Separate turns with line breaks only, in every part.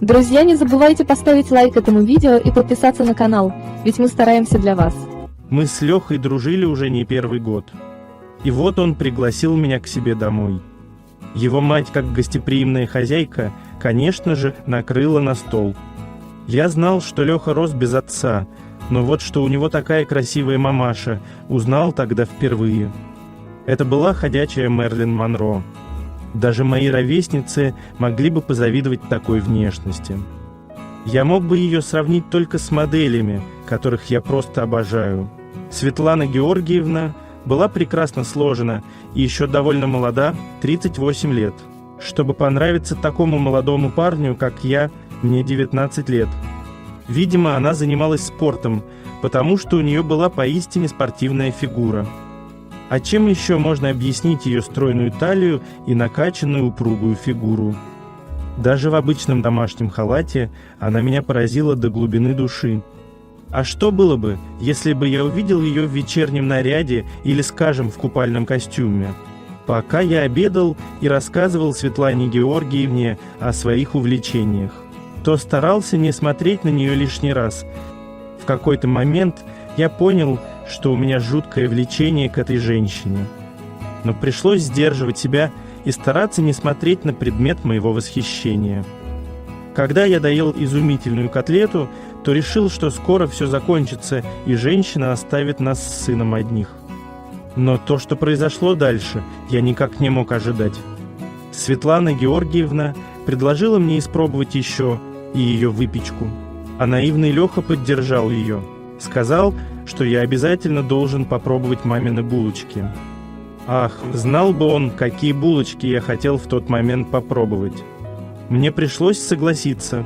Друзья, не забывайте поставить лайк этому видео и подписаться на канал, ведь мы стараемся для вас.
Мы с Лехой дружили уже не первый год. И вот он пригласил меня к себе домой. Его мать, как гостеприимная хозяйка, конечно же, накрыла на стол. Я знал, что Леха рос без отца, но вот что у него такая красивая мамаша, узнал тогда впервые. Это была ходячая Мерлин Монро. Даже мои ровесницы могли бы позавидовать такой внешности. Я мог бы ее сравнить только с моделями, которых я просто обожаю. Светлана Георгиевна была прекрасно сложена и еще довольно молода, 38 лет. Чтобы понравиться такому молодому парню, как я, мне 19 лет. Видимо, она занималась спортом, потому что у нее была поистине спортивная фигура. А чем еще можно объяснить ее стройную талию и накачанную упругую фигуру? Даже в обычном домашнем халате она меня поразила до глубины души. А что было бы, если бы я увидел ее в вечернем наряде или, скажем, в купальном костюме? Пока я обедал и рассказывал Светлане Георгиевне о своих увлечениях, то старался не смотреть на нее лишний раз. В какой-то момент я понял, что у меня жуткое влечение к этой женщине. Но пришлось сдерживать себя и стараться не смотреть на предмет моего восхищения. Когда я доел изумительную котлету, то решил, что скоро все закончится и женщина оставит нас с сыном одних. Но то, что произошло дальше, я никак не мог ожидать. Светлана Георгиевна предложила мне испробовать еще и ее выпечку, а наивный Леха поддержал ее. Сказал, что я обязательно должен попробовать мамины булочки. Ах, знал бы он, какие булочки я хотел в тот момент попробовать. Мне пришлось согласиться.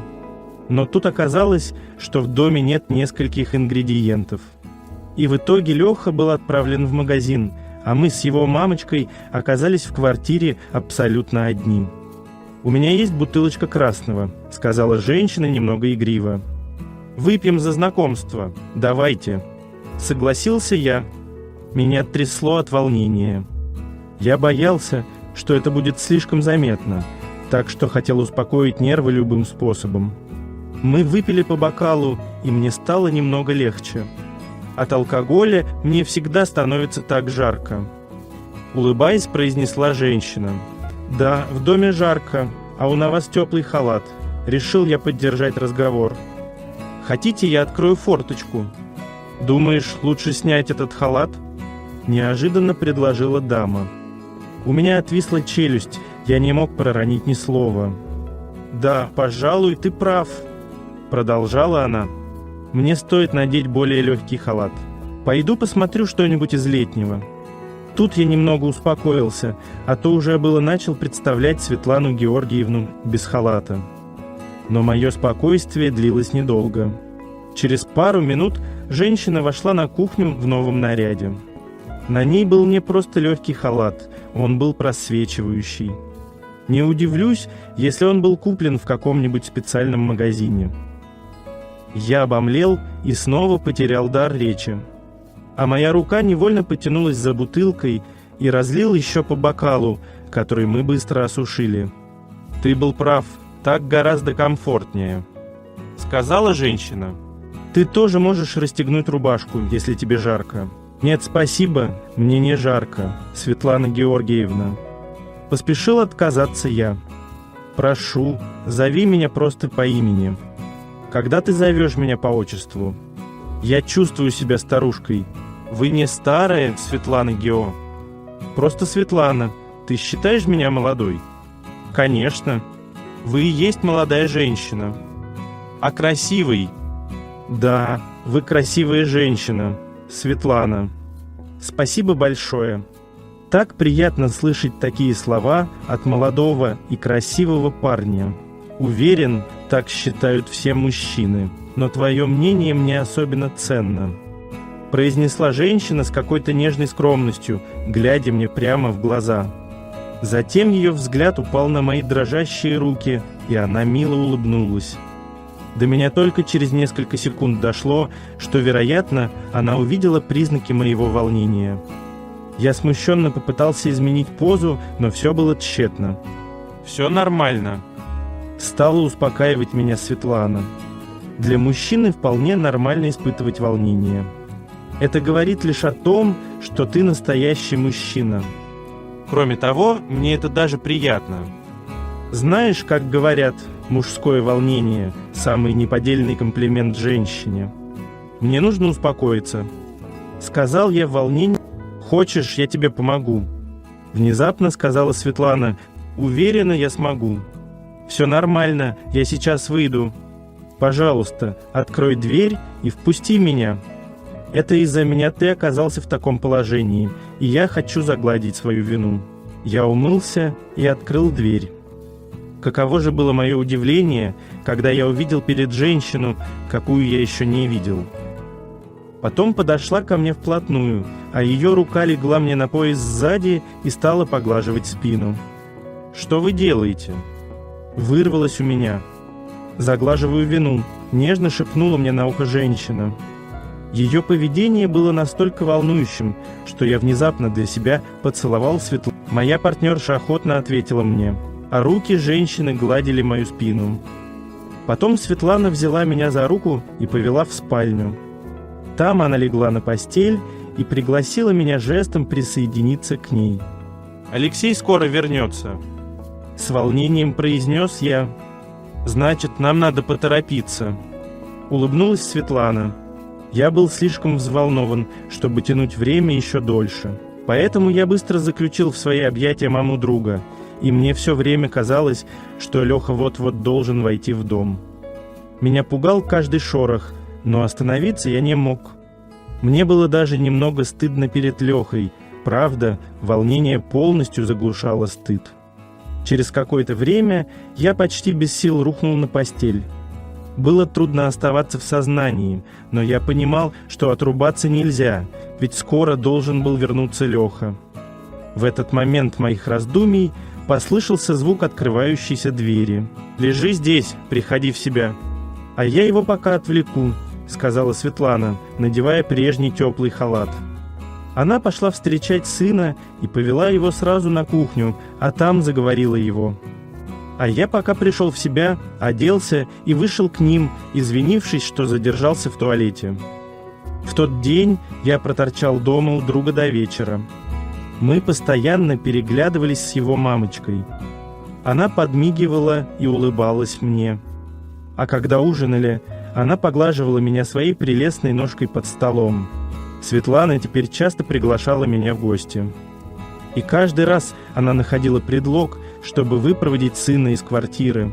Но тут оказалось, что в доме нет нескольких ингредиентов. И в итоге Леха был отправлен в магазин, а мы с его мамочкой оказались в квартире абсолютно одни. «У меня есть бутылочка красного», — сказала женщина немного игриво. «Выпьем за знакомство, давайте». Согласился я. Меня трясло от волнения. Я боялся, что это будет слишком заметно, так что хотел успокоить нервы любым способом. Мы выпили по бокалу, и мне стало немного легче. От алкоголя мне всегда становится так жарко. Улыбаясь, произнесла женщина. «Да, в доме жарко, а у вас теплый халат». Решил я поддержать разговор. «Хотите, я открою форточку?» «Думаешь, лучше снять этот халат?» Неожиданно предложила дама. У меня отвисла челюсть, я не мог проронить ни слова. «Да, пожалуй, ты прав», — продолжала она. «Мне стоит надеть более легкий халат. Пойду посмотрю что-нибудь из летнего». Тут я немного успокоился, а то уже было начал представлять Светлану Георгиевну без халата. Но мое спокойствие длилось недолго. Через пару минут женщина вошла на кухню в новом наряде. На ней был не просто легкий халат, он был просвечивающий. Не удивлюсь, если он был куплен в каком-нибудь специальном магазине. Я обомлел и снова потерял дар речи. А моя рука невольно потянулась за бутылкой и разлил еще по бокалу, который мы быстро осушили. «Ты был прав, так гораздо комфортнее», — сказала женщина. «Ты тоже можешь расстегнуть рубашку, если тебе жарко». «Нет, спасибо, мне не жарко, Светлана Георгиевна». Поспешил отказаться я. «Прошу, зови меня просто по имени. Когда ты зовешь меня по отчеству?» «Я чувствую себя старушкой». «Вы не старая, Светлана Гео». «Просто Светлана. Ты считаешь меня молодой?» «Конечно. Вы и есть молодая женщина». «А красивый?» «Да, вы красивая женщина, Светлана». «Спасибо большое». Так приятно слышать такие слова от молодого и красивого парня. Уверен, так считают все мужчины, но твое мнение мне особенно ценно, произнесла женщина с какой-то нежной скромностью, глядя мне прямо в глаза. Затем ее взгляд упал на мои дрожащие руки, и она мило улыбнулась. До меня только через несколько секунд дошло, что, вероятно, она увидела признаки моего волнения. Я смущенно попытался изменить позу, но все было тщетно. «Все нормально», — Стала успокаивать меня Светлана. Для мужчины вполне нормально испытывать волнение. Это говорит лишь о том, что ты настоящий мужчина. Кроме того, мне это даже приятно. Знаешь, как говорят, мужское волнение – самый неподдельный комплимент женщине. Мне нужно успокоиться. Сказал я в волнении. Хочешь, я тебе помогу? Внезапно сказала Светлана. Уверена, я смогу. Все нормально, я сейчас выйду. Пожалуйста, открой дверь и впусти меня. Это из-за меня ты оказался в таком положении, и я хочу загладить свою вину. Я умылся и открыл дверь. Каково же было мое удивление, когда я увидел перед женщину, какую я еще не видел. Потом подошла ко мне вплотную, а ее рука легла мне на пояс сзади и стала поглаживать спину. «Что вы делаете?» Вырвалось у меня. «Заглаживаю вину», — нежно шепнула мне на ухо женщина. Ее поведение было настолько волнующим, что я внезапно для себя поцеловал Светлану. Моя партнерша охотно ответила мне, а руки женщины гладили мою спину. Потом Светлана взяла меня за руку и повела в спальню. Там она легла на постель и пригласила меня жестом присоединиться к ней. «Алексей скоро вернется», — с волнением произнес я. «Значит, нам надо поторопиться», — улыбнулась Светлана. Я был слишком взволнован, чтобы тянуть время еще дольше. Поэтому я быстро заключил в свои объятия маму друга, и мне все время казалось, что Леха вот-вот должен войти в дом. Меня пугал каждый шорох, но остановиться я не мог. Мне было даже немного стыдно перед Лехой. Правда, волнение полностью заглушало стыд. Через какое-то время я почти без сил рухнул на постель. Было трудно оставаться в сознании, но я понимал, что отрубаться нельзя, ведь скоро должен был вернуться Леха. В этот момент моих раздумий послышался звук открывающейся двери. «Лежи здесь, приходи в себя». «А я его пока отвлеку», — сказала Светлана, надевая прежний теплый халат. Она пошла встречать сына и повела его сразу на кухню, а там заговорила его. А я пока пришел в себя, оделся и вышел к ним, извинившись, что задержался в туалете. В тот день я проторчал дома у друга до вечера. Мы постоянно переглядывались с его мамочкой. Она подмигивала и улыбалась мне. А когда ужинали, она поглаживала меня своей прелестной ножкой под столом. Светлана теперь часто приглашала меня в гости. И каждый раз она находила предлог, чтобы выпроводить сына из квартиры.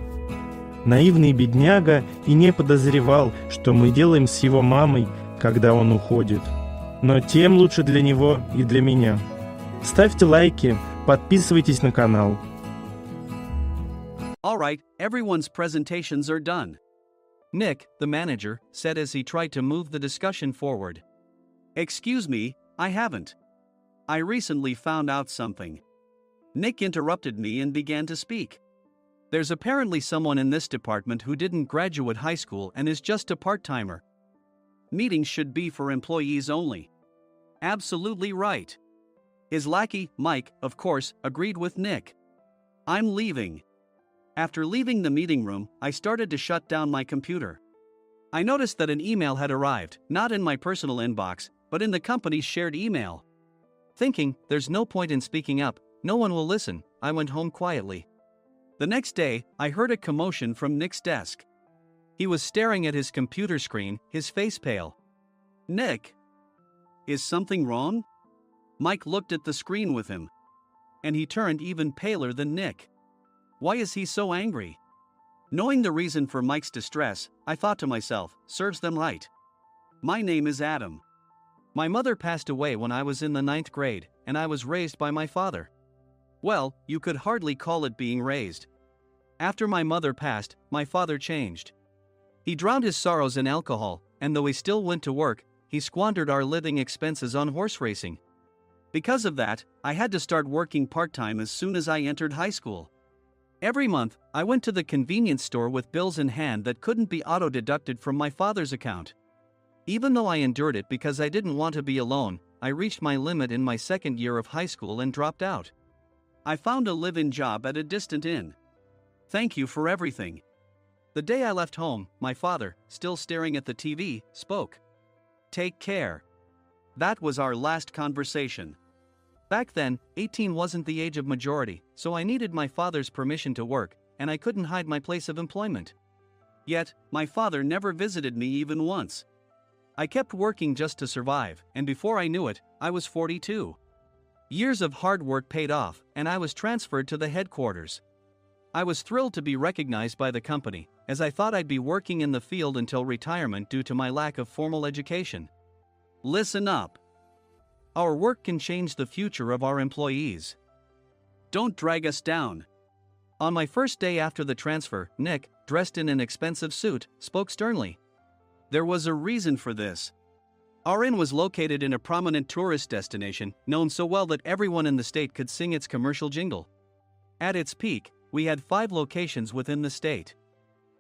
Наивный бедняга и не подозревал, что мы делаем с его мамой, когда он уходит. Но тем лучше для него и для меня. Ставьте лайки, подписывайтесь на канал.
All right, everyone's presentations are done. Nick, the manager, said as he tried to move the discussion forward. Excuse me, I haven't. I recently found out something. Nick interrupted me and began to speak. There's apparently someone in this department who didn't graduate high school and is just a part-timer. Meetings should be for employees only. Absolutely right. His lackey, Mike, of course, agreed with Nick. I'm leaving. After leaving the meeting room, I started to shut down my computer. I noticed that an email had arrived, not in my personal inbox, but in the company's shared email. Thinking, there's no point in speaking up, no one will listen, I went home quietly. The next day, I heard a commotion from Nick's desk. He was staring at his computer screen, his face pale. Nick? Is something wrong? Mike looked at the screen with him. And he turned even paler than Nick. Why is he so angry? Knowing the reason for Mike's distress, I thought to myself, serves them right. My name is Adam. My mother passed away when I was in the 9th grade, and I was raised by my father. Well, you could hardly call it being raised. After my mother passed, my father changed. He drowned his sorrows in alcohol, and though he still went to work, he squandered our living expenses on horse racing. Because of that, I had to start working part-time as soon as I entered high school. Every month, I went to the convenience store with bills in hand that couldn't be auto-deducted from my father's account. Even though I endured it because I didn't want to be alone, I reached my limit in my second year of high school and dropped out. I found a live-in job at a distant inn. Thank you for everything. The day I left home, my father, still staring at the TV, spoke. "Take care." That was our last conversation. Back then, 18 wasn't the age of majority, so I needed my father's permission to work, and I couldn't hide my place of employment. Yet, my father never visited me even once. I kept working just to survive, and before I knew it, I was 42. Years of hard work paid off, and I was transferred to the headquarters. I was thrilled to be recognized by the company, as I thought I'd be working in the field until retirement due to my lack of formal education. Listen up. Our work can change the future of our employees. Don't drag us down. On my first day after the transfer, Nick, dressed in an expensive suit, spoke sternly. There was a reason for this. Our inn was located in a prominent tourist destination, known so well that everyone in the state could sing its commercial jingle. At its peak, we had 5 locations within the state.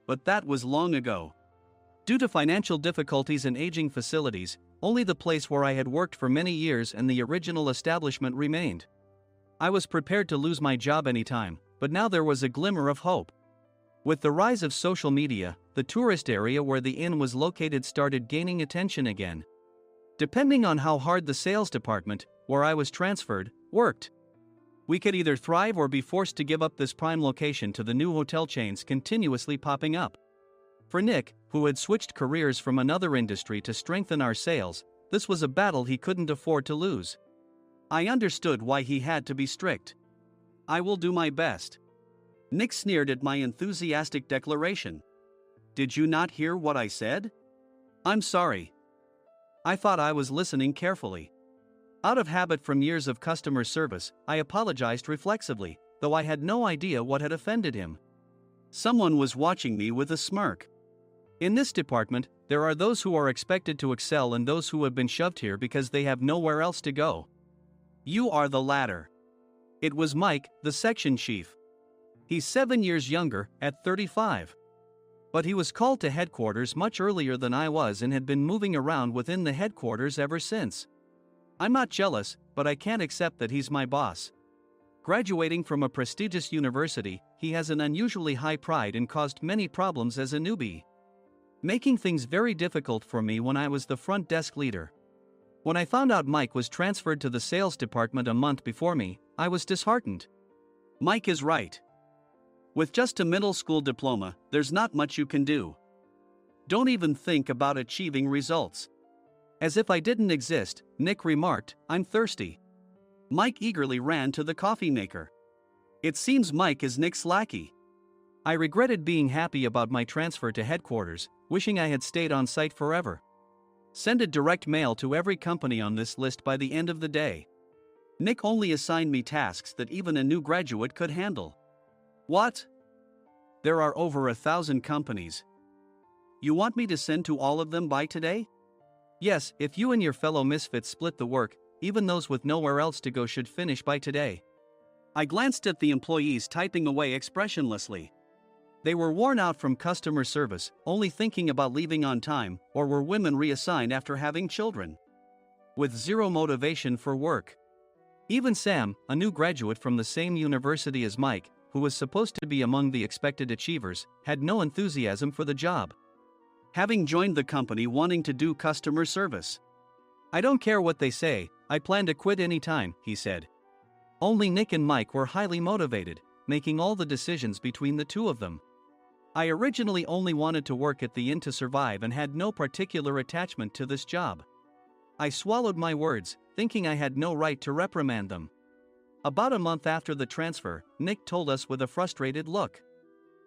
But that was long ago. Due to financial difficulties and aging facilities, only the place where I had worked for many years and the original establishment remained. I was prepared to lose my job anytime, but now there was a glimmer of hope. With the rise of social media, the tourist area where the inn was located started gaining attention again. Depending on how hard the sales department, where I was transferred, worked, we could either thrive or be forced to give up this prime location to the new hotel chains continuously popping up. For Nick, who had switched careers from another industry to strengthen our sales, this was a battle he couldn't afford to lose. I understood why he had to be strict. "I will do my best." Nick sneered at my enthusiastic declaration. "Did you not hear what I said?" "I'm sorry." I thought I was listening carefully. Out of habit from years of customer service, I apologized reflexively, though I had no idea what had offended him. Someone was watching me with a smirk. In this department, there are those who are expected to excel and those who have been shoved here because they have nowhere else to go. You are the latter. It was Mike, the section chief. He's 7 years younger, at 35. But he was called to headquarters much earlier than I was and had been moving around within the headquarters ever since. I'm not jealous, but I can't accept that he's my boss. Graduating from a prestigious university, he has an unusually high pride and caused many problems as a newbie, making things very difficult for me when I was the front desk leader. When I found out Mike was transferred to the sales department a month before me, I was disheartened. Mike is right. With just a middle school diploma, there's not much you can do. Don't even think about achieving results. As if I didn't exist, Nick remarked, "I'm thirsty." Mike eagerly ran to the coffee maker. It seems Mike is Nick's lackey. I regretted being happy about my transfer to headquarters, wishing I had stayed on site forever. Send a direct mail to every company on this list by the end of the day. Nick only assigned me tasks that even a new graduate could handle. What? There are over 1,000 companies. You want me to send to all of them by today? Yes, if you and your fellow misfits split the work, even those with nowhere else to go should finish by today. I glanced at the employees typing away expressionlessly. They were worn out from customer service, only thinking about leaving on time, or were women reassigned after having children, with zero motivation for work. Even Sam, a new graduate from the same university as Mike, who was supposed to be among the expected achievers, had no enthusiasm for the job, having joined the company wanting to do customer service. "I don't care what they say, I plan to quit anytime," he said. Only Nick and Mike were highly motivated, making all the decisions between the two of them. I originally only wanted to work at the inn to survive and had no particular attachment to this job. I swallowed my words, thinking I had no right to reprimand them. About a month after the transfer, Nick told us with a frustrated look.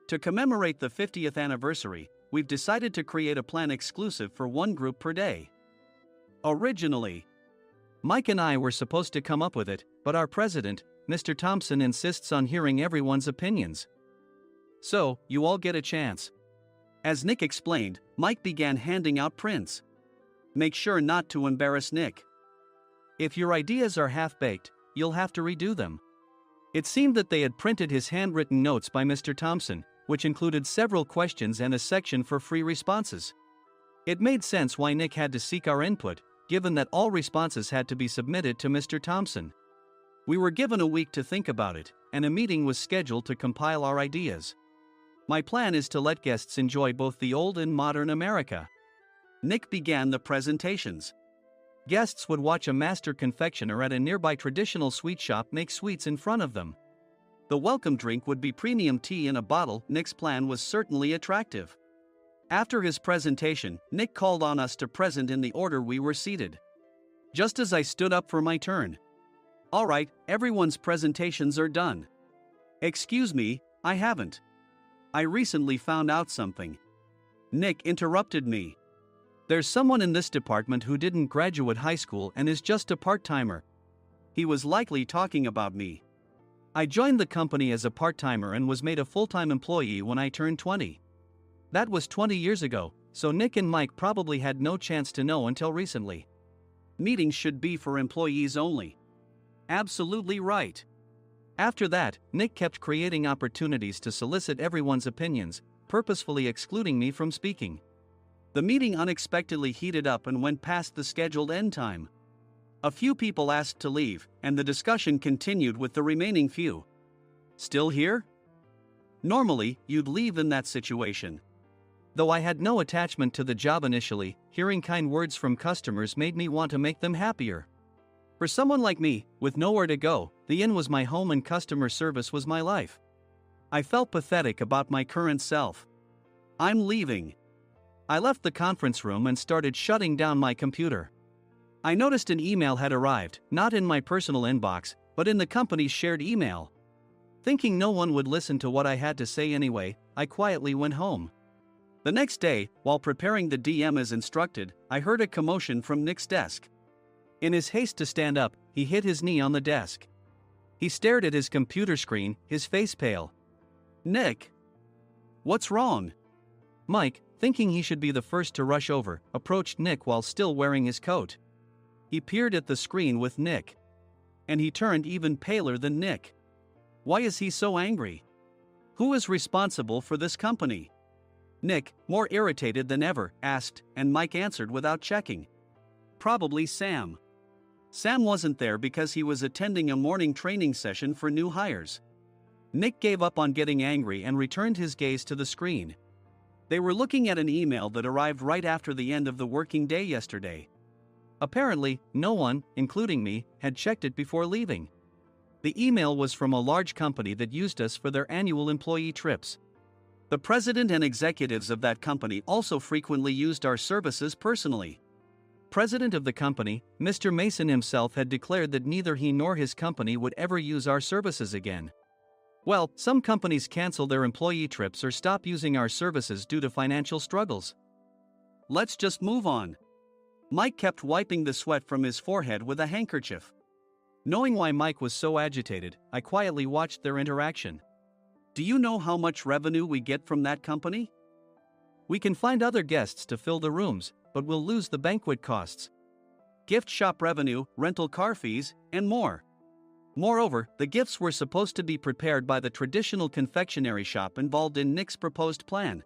To commemorate the 50th anniversary, we've decided to create a plan exclusive for one group per day. Originally, Mike and I were supposed to come up with it, but our president, Mr. Thompson, insists on hearing everyone's opinions. So, you all get a chance. As Nick explained, Mike began handing out prints. Make sure not to embarrass Nick. If your ideas are half-baked, you'll have to redo them. It seemed that they had printed his handwritten notes by Mr. Thompson, which included several questions and a section for free responses. It made sense why Nick had to seek our input, given that all responses had to be submitted to Mr. Thompson. We were given a week to think about it, and a meeting was scheduled to compile our ideas. My plan is to let guests enjoy both the old and modern America. Nick began the presentations. Guests would watch a master confectioner at a nearby traditional sweet shop make sweets in front of them. The welcome drink would be premium tea in a bottle. Nick's plan was certainly attractive. After his presentation, Nick called on us to present in the order we were seated. Just as I stood up for my turn. All right, everyone's presentations are done. Excuse me, I haven't. I recently found out something. Nick interrupted me. There's someone in this department who didn't graduate high school and is just a part-timer. He was likely talking about me. I joined the company as a part-timer and was made a full-time employee when I turned 20. That was 20 years ago, so Nick and Mike probably had no chance to know until recently. Meetings should be for employees only. Absolutely right. After that, Nick kept creating opportunities to solicit everyone's opinions, purposefully excluding me from speaking. The meeting unexpectedly heated up and went past the scheduled end time. A few people asked to leave, and the discussion continued with the remaining few. Still here? Normally, you'd leave in that situation. Though I had no attachment to the job initially, hearing kind words from customers made me want to make them happier. For someone like me, with nowhere to go, the inn was my home and customer service was my life. I felt pathetic about my current self. I'm leaving. I left the conference room and started shutting down my computer. I noticed an email had arrived, not in my personal inbox, but in the company's shared email. Thinking no one would listen to what I had to say anyway, I quietly went home. The next day, while preparing the DM as instructed, I heard a commotion from Nick's desk. In his haste to stand up, he hit his knee on the desk. He stared at his computer screen, his face pale. Nick! What's wrong? Mike, thinking he should be the first to rush over, approached Nick while still wearing his coat. He peered at the screen with Nick. And he turned even paler than Nick. Why is he so angry? Who is responsible for this company? Nick, more irritated than ever, asked, and Mike answered without checking. Probably Sam. Sam wasn't there because he was attending a morning training session for new hires. Nick gave up on getting angry and returned his gaze to the screen. They were looking at an email that arrived right after the end of the working day yesterday. Apparently, no one, including me, had checked it before leaving. The email was from a large company that used us for their annual employee trips. The president and executives of that company also frequently used our services personally. President of the company, Mr. Mason himself had declared that neither he nor his company would ever use our services again. Well, some companies cancel their employee trips or stop using our services due to financial struggles. Let's just move on. Mike kept wiping the sweat from his forehead with a handkerchief. Knowing why Mike was so agitated, I quietly watched their interaction. Do you know how much revenue we get from that company? We can find other guests to fill the rooms, but we'll lose the banquet costs, gift shop revenue, rental car fees, and more. Moreover, the gifts were supposed to be prepared by the traditional confectionery shop involved in Nick's proposed plan.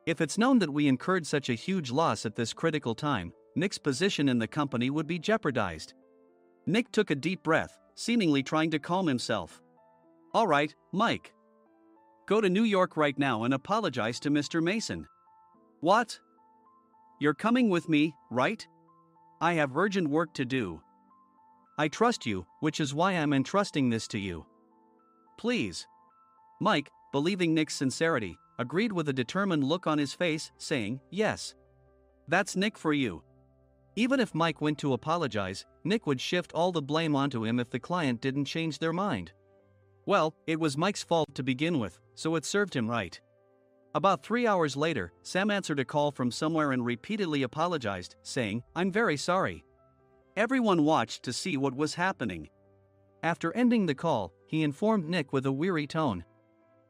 If it's known that we incurred such a huge loss at this critical time, Nick's position in the company would be jeopardized. Nick took a deep breath, seemingly trying to calm himself. All right, Mike. Go to New York right now and apologize to Mr. Mason. What? You're coming with me, right? I have urgent work to do. I trust you, which is why I'm entrusting this to you. Please. Mike, believing Nick's sincerity, agreed with a determined look on his face, saying, yes. That's Nick for you. Even if Mike went to apologize, Nick would shift all the blame onto him if the client didn't change their mind. Well, it was Mike's fault to begin with, so it served him right. About 3 hours later, Sam answered a call from somewhere and repeatedly apologized, saying, I'm very sorry. Everyone watched to see what was happening. After ending the call, he informed Nick with a weary tone.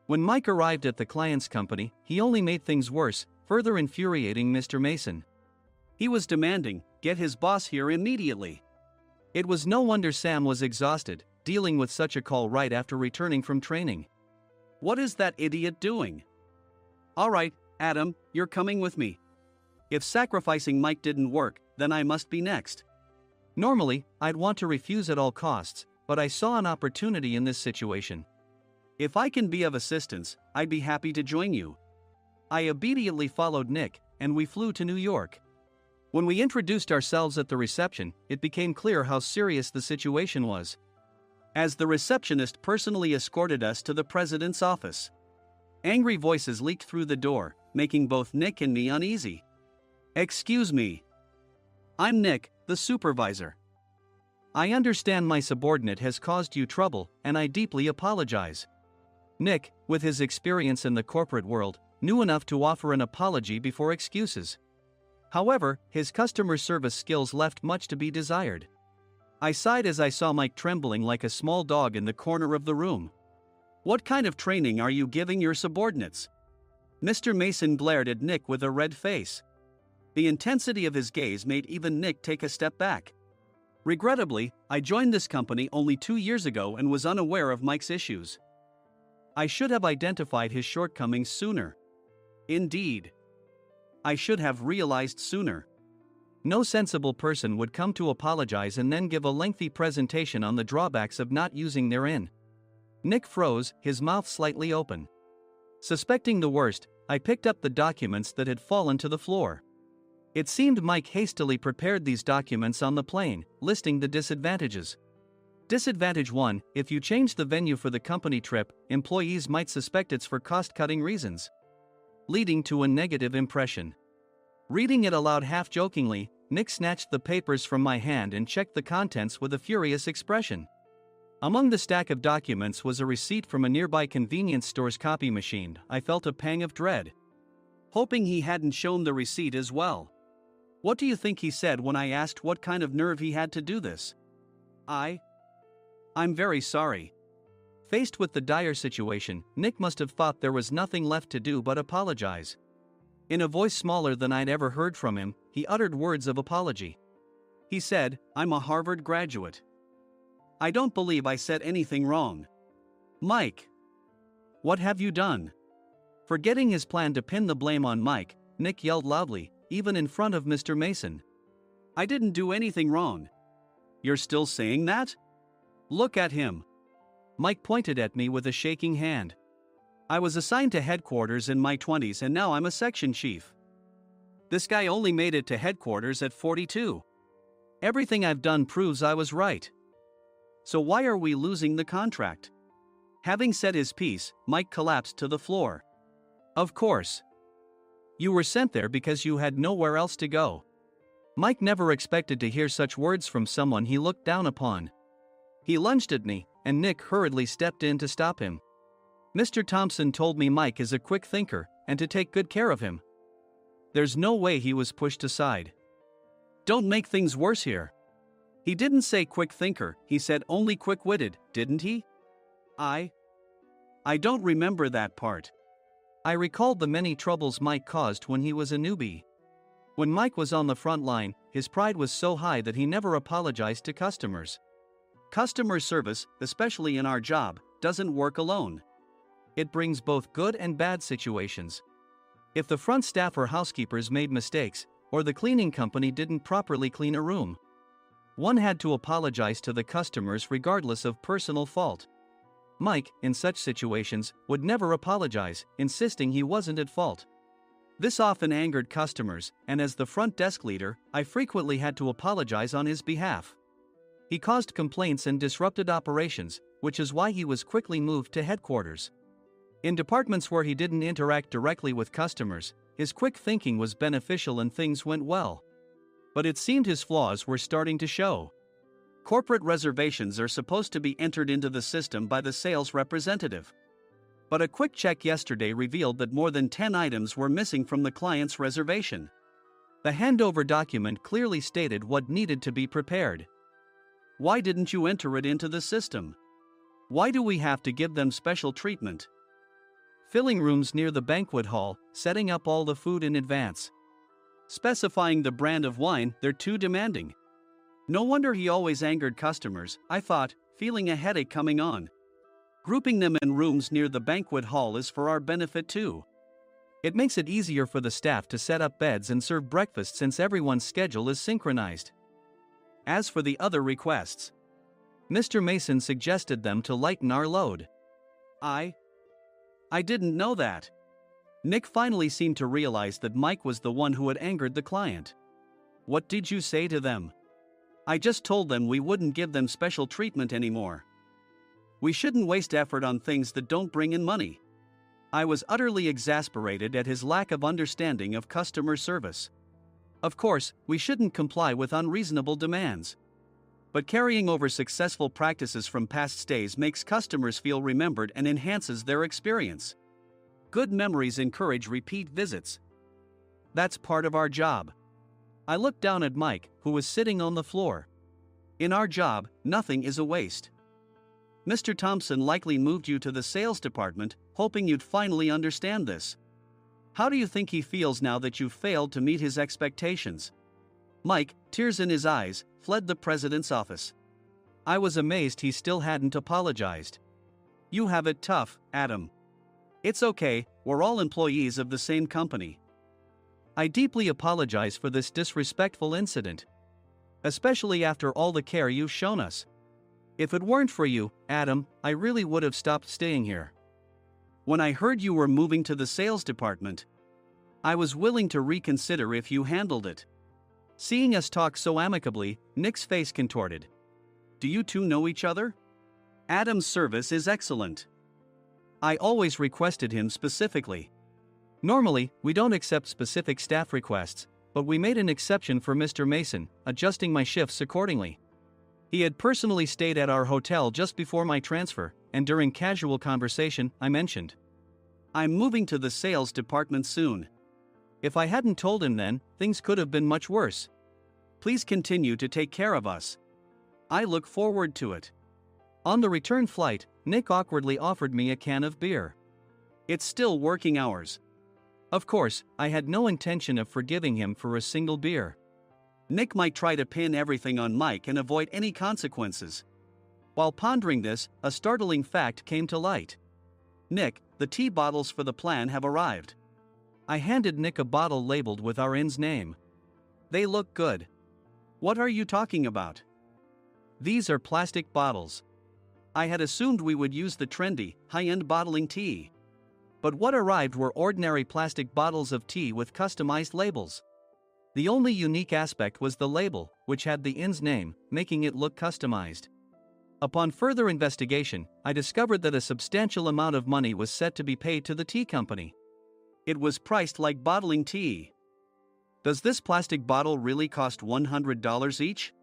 When Mike arrived at the client's company, he only made things worse, further infuriating Mr. Mason. He was demanding, get his boss here immediately. It was no wonder Sam was exhausted, dealing with such a call right after returning from training. What is that idiot doing? All right, Adam, you're coming with me. If sacrificing Mike didn't work, then I must be next. Normally, I'd want to refuse at all costs, but I saw an opportunity in this situation. If I can be of assistance, I'd be happy to join you. I obediently followed Nick, and we flew to New York. When we introduced ourselves at the reception, it became clear how serious the situation was, as the receptionist personally escorted us to the president's office. Angry voices leaked through the door, making both Nick and me uneasy. "Excuse me. I'm Nick, the supervisor. I understand my subordinate has caused you trouble, and I deeply apologize." Nick, with his experience in the corporate world, knew enough to offer an apology before excuses. However, his customer service skills left much to be desired. I sighed as I saw Mike trembling like a small dog in the corner of the room. "What kind of training are you giving your subordinates?" Mr. Mason glared at Nick with a red face. The intensity of his gaze made even Nick take a step back. Regrettably, I joined this company only 2 years ago and was unaware of Mike's issues. I should have identified his shortcomings sooner. Indeed, I should have realized sooner. No sensible person would come to apologize and then give a lengthy presentation on the drawbacks of not using therein. Nick froze, his mouth slightly open. Suspecting the worst, I picked up the documents that had fallen to the floor. It seemed Mike hastily prepared these documents on the plane, listing the disadvantages. Disadvantage 1: if you change the venue for the company trip, employees might suspect it's for cost-cutting reasons, leading to a negative impression. Reading it aloud half-jokingly, Nick snatched the papers from my hand and checked the contents with a furious expression. Among the stack of documents was a receipt from a nearby convenience store's copy machine. I felt a pang of dread, hoping he hadn't shown the receipt as well. What do you think he said when I asked what kind of nerve he had to do this? I'm very sorry." Faced with the dire situation, Nick must have thought there was nothing left to do but apologize. In a voice smaller than I'd ever heard from him, he uttered words of apology. He said, "I'm a Harvard graduate. I don't believe I said anything wrong." "Mike, what have you done?" Forgetting his plan to pin the blame on Mike, Nick yelled loudly, even in front of Mr. Mason. "I didn't do anything wrong." "You're still saying that? Look at him." Mike pointed at me with a shaking hand. "I was assigned to headquarters in my 20s and now I'm a section chief. This guy only made it to headquarters at 42. Everything I've done proves I was right. So why are we losing the contract?" Having said his piece, Mike collapsed to the floor. "Of course. You were sent there because you had nowhere else to go." Mike never expected to hear such words from someone he looked down upon. He lunged at me, and Nick hurriedly stepped in to stop him. "Mr. Thompson told me Mike is a quick thinker, and to take good care of him." There's no way he was pushed aside. "Don't make things worse here. He didn't say quick thinker, he said only quick-witted, didn't he?" I don't remember that part. I recalled the many troubles Mike caused when he was a newbie. When Mike was on the front line, his pride was so high that he never apologized to customers. Customer service, especially in our job, doesn't work alone. It brings both good and bad situations. If the front staff or housekeepers made mistakes, or the cleaning company didn't properly clean a room, one had to apologize to the customers regardless of personal fault. Mike, in such situations, would never apologize, insisting he wasn't at fault. This often angered customers, and as the front desk leader, I frequently had to apologize on his behalf. He caused complaints and disrupted operations, which is why he was quickly moved to headquarters. In departments where he didn't interact directly with customers, his quick thinking was beneficial and things went well. But it seemed his flaws were starting to show. Corporate reservations are supposed to be entered into the system by the sales representative. But a quick check yesterday revealed that more than 10 items were missing from the client's reservation. The handover document clearly stated what needed to be prepared. Why didn't you enter it into the system? Why do we have to give them special treatment? Filling rooms near the banquet hall, setting up all the food in advance. Specifying the brand of wine, they're too demanding. No wonder he always angered customers, I thought, feeling a headache coming on. Grouping them in rooms near the banquet hall is for our benefit too. It makes it easier for the staff to set up beds and serve breakfast since everyone's schedule is synchronized. As for the other requests, Mr. Mason suggested them to lighten our load. I didn't know that. Nick finally seemed to realize that Mike was the one who had angered the client. What did you say to them? I just told them we wouldn't give them special treatment anymore. We shouldn't waste effort on things that don't bring in money. I was utterly exasperated at his lack of understanding of customer service. Of course, we shouldn't comply with unreasonable demands. But carrying over successful practices from past stays makes customers feel remembered and enhances their experience. Good memories encourage repeat visits. That's part of our job. I looked down at Mike, who was sitting on the floor. In our job, nothing is a waste. Mr. Thompson likely moved you to the sales department, hoping you'd finally understand this. How do you think he feels now that you've failed to meet his expectations? Mike, tears in his eyes, fled the president's office. I was amazed he still hadn't apologized. You have it tough, Adam. It's okay, we're all employees of the same company. I deeply apologize for this disrespectful incident. Especially after all the care you've shown us. If it weren't for you, Adam, I really would have stopped staying here. When I heard you were moving to the sales department, I was willing to reconsider if you handled it. Seeing us talk so amicably, Nick's face contorted. Do you two know each other? Adam's service is excellent. I always requested him specifically. Normally, we don't accept specific staff requests, but we made an exception for Mr. Mason, adjusting my shifts accordingly. He had personally stayed at our hotel just before my transfer, and during casual conversation, I mentioned, I'm moving to the sales department soon. If I hadn't told him then, things could have been much worse. Please continue to take care of us. I look forward to it. On the return flight, Nick awkwardly offered me a can of beer. It's still working hours. Of course, I had no intention of forgiving him for a single beer. Nick might try to pin everything on Mike and avoid any consequences. While pondering this, a startling fact came to light. Nick, the tea bottles for the plan have arrived. I handed Nick a bottle labeled with our inn's name. They look good. What are you talking about? These are plastic bottles. I had assumed we would use the trendy, high-end bottling tea. But what arrived were ordinary plastic bottles of tea with customized labels. The only unique aspect was the label, which had the inn's name, making it look customized. Upon further investigation, I discovered that a substantial amount of money was set to be paid to the tea company. It was priced like bottling tea. Does this plastic bottle really cost $100 each?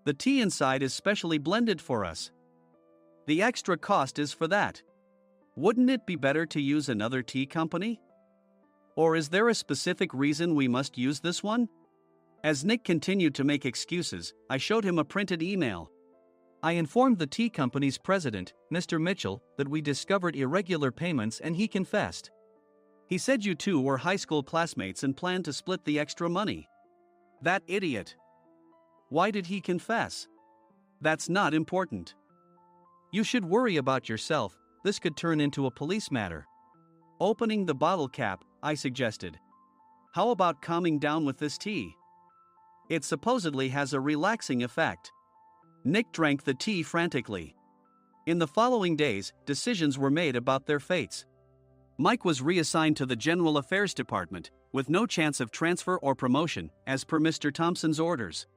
The tea inside is specially blended for us. The extra cost is for that. Wouldn't it be better to use another tea company? Or is there a specific reason we must use this one? As Nick continued to make excuses, I showed him a printed email. I informed the tea company's president, Mr. Mitchell, that we discovered irregular payments and he confessed. He said you two were high school classmates and planned to split the extra money. That idiot. Why did he confess? That's not important. You should worry about yourself, this could turn into a police matter. Opening the bottle cap, I suggested. How about calming down with this tea? It supposedly has a relaxing effect. Nick drank the tea frantically. In the following days, decisions were made about their fates. Mike was reassigned to the General Affairs Department, with no chance of transfer or promotion, as per Mr. Thompson's orders.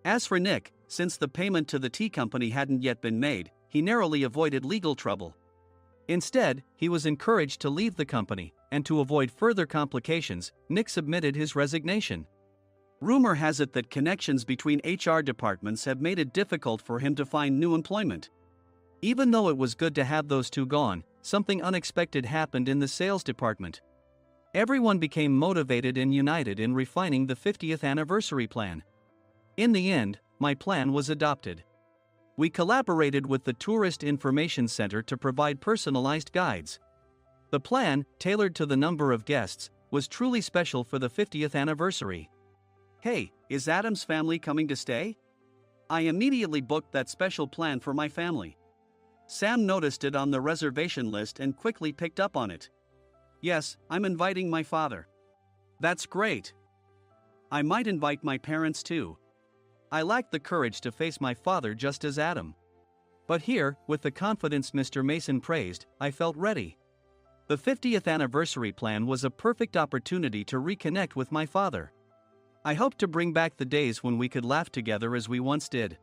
As for Nick, since the payment to the tea company hadn't yet been made, he narrowly avoided legal trouble. Instead, he was encouraged to leave the company, and to avoid further complications, Nick submitted his resignation. Rumor has it that connections between HR departments have made it difficult for him to find new employment. Even though it was good to have those two gone, something unexpected happened in the sales department. Everyone became motivated and united in refining the 50th anniversary plan. In the end, my plan was adopted. We collaborated with the Tourist Information Center to provide personalized guides. The plan, tailored to the number of guests, was truly special for the 50th anniversary. Hey, is Adam's family coming to stay? I immediately booked that special plan for my family. Sam noticed it on the reservation list and quickly picked up on it. Yes, I'm inviting my father. That's great. I might invite my parents too. I lacked the courage to face my father just as Adam. But here, with the confidence Mr. Mason praised, I felt ready. The 50th anniversary plan was a perfect opportunity to reconnect with my father. I hoped to bring back the days when we could laugh together as we once did.